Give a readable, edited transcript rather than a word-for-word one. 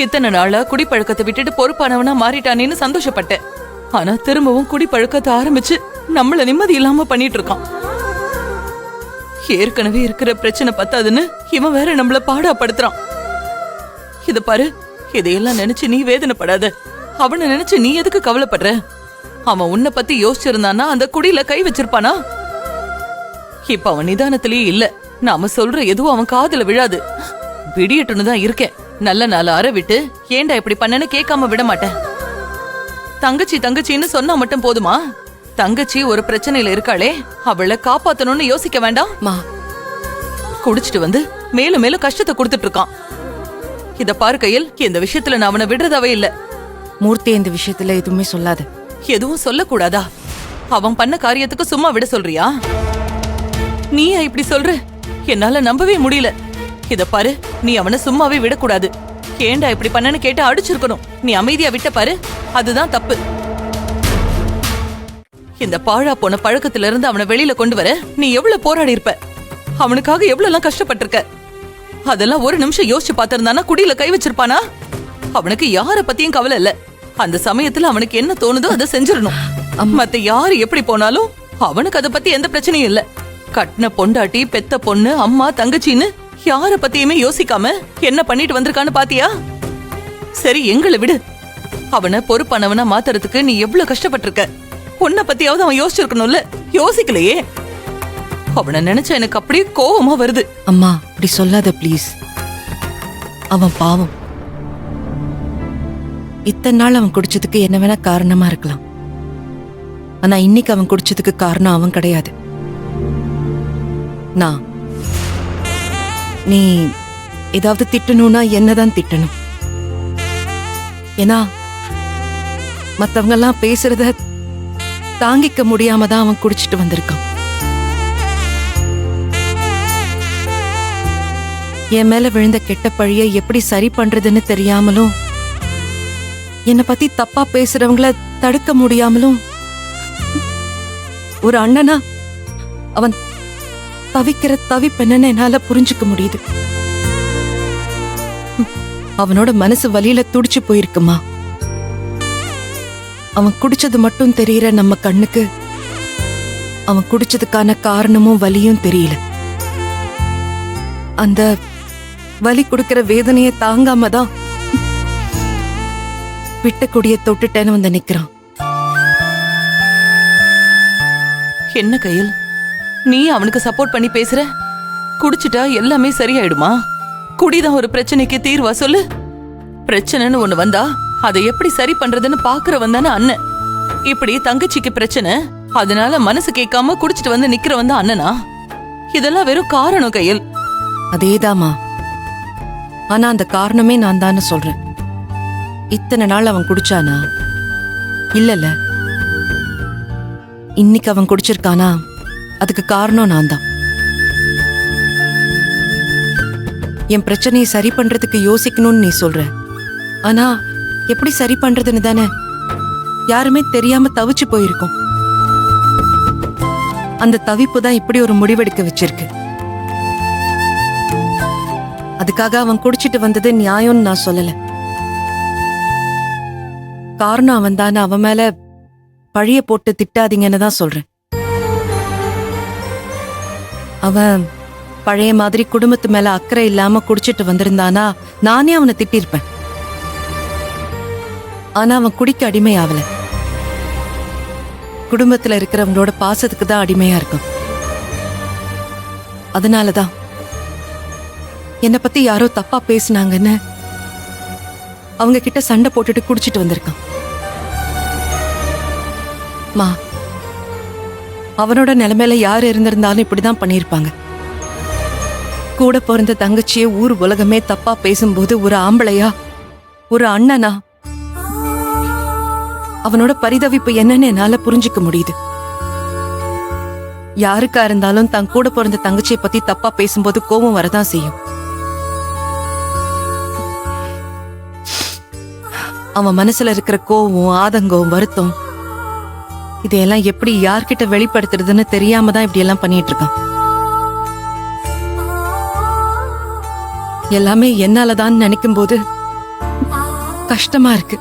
இத்தனை நாளா குடிப்பழக்கத்தை விட்டுட்டு பொறுப்பானவனா மாறிட்டானேன்னு சந்தோஷப்பட்டேன். ஆனா திரும்பவும் குடிப்பழக்கத்தை ஆரம்பிச்சு நம்மள நிம்மதி இல்லாம பண்ணிட்டு இருக்கான். ஏற்கனவே இருக்கிற பிரச்சனை பத்தாதுன்னு இவன் வேற நம்மள பாடாப்படுத்துறான். இத பாரு, இதையெல்லாம் நினைச்சு நீ வேதனைப்படாத. அவனை நினைச்சு நீ எதுக்கு கவலைப்படுற? அவன் உன்னை பத்தி யோசிச்சிருந்தானா அந்த குடியில கை வச்சிருப்பானா? இப்ப அவன் நிதானத்திலேயே இல்ல. நாம சொல்ற எதுவும் அவன் காதுல விழாது. விடியட்டுன்னு தான் இருக்கேன். நல்ல நாள் அற விட்டு ஏண்டா இப்படி பண்ணனு கேட்காம விட மாட்டேன். தங்கச்சி தங்கச்சின்னு சொன்னா மட்டும் போதுமா? தங்கச்சி ஒரு பிரச்சனையில இருக்காளே, அவளை காப்பாத்தணும்னு யோசிக்க வேண்டாம்? குடிச்சிட்டு வந்து மேலும் மேலும் கஷ்டத்தை கொடுத்துட்டு இருக்கான். இத பாரு கையில், இந்த விஷயத்துல நான் அவனை விடுறதாவே இல்ல. மூர்த்தி இந்த விஷயத்துல எதுவுமே சொல்லாத. எதுவும் சொல்லக்கூடாதா? அவன் பண்ண காரியத்துக்கு சும்மா விட சொல்றியா? நீயா இப்படி சொல்ற? என்னால நம்பவே முடியல. இத பாரு, நீ அவனை சும்மாவே விடக்கூடாது. ஏண்டா இப்படி பண்ணனு கேட்டு அடிச்சிருக்கணும். நீ அமைதியா விட்ட பாரு, அதுதான் தப்பு. இந்த பாழா போன பழக்கத்துல இருந்து அவனை வெளியில கொண்டு வர நீ எவ்வளவு போராடி இருப்ப. அவனுக்காக எவ்வளவு எல்லாம் கஷ்டப்பட்டிருக்க. அதெல்லாம் ஒரு நிமிஷம் யோசிச்சு பாத்திருந்தானா குடியில கை வச்சிருப்பானா? அவனுக்கு யார பத்தியும் கவலை இல்ல. அந்த சமயத்துல அவனுக்கு என்ன தோணுதோ அதை செஞ்சிடணும். மத்த யாரு எப்படி போனாலும் அவனுக்கு அதை பத்தி எந்த பிரச்சனையும் இல்ல. கட்டின பொண்டாட்டி, பெத்த பொண்ணு, அம்மா, தங்கச்சின்னு யார பத்தியுமே யோசிக்காம என்ன பண்ணிட்டு வந்திருக்கான்னு பாத்தியா? சரி, எங்களை விடு. அவனை பொறுப்பானவனா மாத்துறதுக்கு நீ எவ்வளவு கஷ்டப்பட்டிருக்க. உன்னை பத்தியாவது அவன் யோசிச்சிருக்கணும்ல. யோசிக்கலையே. அவனை நினைச்சா எனக்கு அப்படியே கோவமா வருது. அம்மா அப்படி சொல்லாத ப்ளீஸ். அவன் பாவம். இத்தனை நாள் அவன் குடிச்சதுக்கு என்ன வேணா காரணமா இருக்கலாம். ஆனா இன்னைக்கு அவன் குடிச்சதுக்கு காரணம் அவன் கிடையாது, நான். நீ ஏதாவது திட்டணும்னா என்னதான் திட்டணும். ஏன்னா மத்தவங்க எல்லாம் பேசுறத தாங்கிக்க முடியாம தான் அவன் குடிச்சிட்டு வந்திருக்கான். என் மேல விழுந்த கெட்ட பழிய எப்படி சரி பண்றதுன்னு தெரியாமலும், என்னை பத்தி தப்பா பேசுறவங்கள தடுக்க முடியாமலும், ஒரு அண்ணனா அவன் தவிக்கிற தவிப்பென்னு என்னால புரிஞ்சுக்க முடியுது. அவனோட மனசு வலியில துடிச்சு போயிருக்குமா. அவன் குடிச்சது மட்டும் தெரியற நம்ம கண்ணுக்கு அவன் குடிச்சதுக்கான காரணமும் வலியும் தெரியல. அந்த வலி கொடுக்கிற வேதனையை தாங்காம தான் விட்ட கொடிய தொட்டுட்டேன்னு வந்து நிக்கிறான். என்ன கையில், நீ அவனுக்கு சப்போர்ட் பண்ணி பேசுற? குடிச்சிட்டா எல்லாமே சரியாயிடுமா? குடிதான் ஒரு பிரச்சனைக்கு தீர்வா சொல்லு? பிரச்சனைன்னு ஒண்ணு வந்தா அதை எப்படி சரி பண்றதுன்னு பாக்குறவன் தானே அண்ணன். இப்படி தங்கச்சிக்கு பிரச்சனை, அதனால மனசு கேட்காம குடிச்சிட்டு வந்து நிக்கிறவன் தான் அண்ணனா? இதெல்லாம் வெறும் காரணம் கையில். அதேதாமா. ஆனா அந்த காரணமே நான் தானே சொல்றேன். இத்தனை நாள் அவன் குடிச்சானா? இல்லல்ல. இன்னைக்கு அவன் குடிச்சிருக்கானா? அதுக்கு காரணம் நான் தான். என் பிரச்சனையை சரி பண்றதுக்கு யோசிக்கணும்னு நீ சொல்ற. ஆனா எப்படி சரி பண்றதுன்னு தானே யாருமே தெரியாம தவிச்சு போயிருக்கோம். அந்த தவிப்பு தான் இப்படி ஒரு முடிவெடுக்க வச்சிருக்கு. அதுக்காக அவன் குடிச்சிட்டு வந்தது நியாயம்னு நான் சொல்லல. காரணம் அவன் தானே. அவன் மேல பழிய போட்டு திட்டாதீங்கன்னு தான் சொல்றேன். அவன் பழைய மாதிரி குடும்பத்து மேல அக்கறை இல்லாம குடிச்சிட்டு வந்திருந்தானா நானே அவனை திட்டிருப்பேன். ஆனா அவன் குடிக்க அடிமை ஆகல. குடும்பத்துல இருக்கிறவங்களோட பாசத்துக்கு தான் அடிமையா இருக்கும். அதனாலதான் என்னை பத்தி யாரோ தப்பா பேசினாங்கன்னு அவங்க கிட்ட சண்டை போட்டுட்டு குடிச்சிட்டு வந்திருக்கான். மா, அவனோட நிலைமையில யார் இருந்திருந்தாலும் இப்படிதான் பண்ணிருப்பாங்க. கூட பிறந்த தங்கச்சியே ஊர் உலகமே தப்பா பேசும்போது ஒரு ஆம்பளையா, ஒரு அண்ணனா அவனோட பரிதவிப்பு என்னன்னு என்னால புரிஞ்சுக்க முடியுது. யாருக்கா இருந்தாலும் தன் கூட பிறந்த தங்கச்சியை பத்தி தப்பா பேசும்போது கோபம் வரதான் செய்யும். அவன் மனசுல இருக்கிற கோவம், ஆதங்கம், வருத்தம் இதையெல்லாம் எப்படி யார்கிட்ட வெளிப்படுத்துறதுன்னு தெரியாம தான் இப்படி எல்லாம் பண்ணிட்டு இருக்கான். எல்லாமே என்னாலதான் நினைக்கும் போது கஷ்டமா இருக்கு.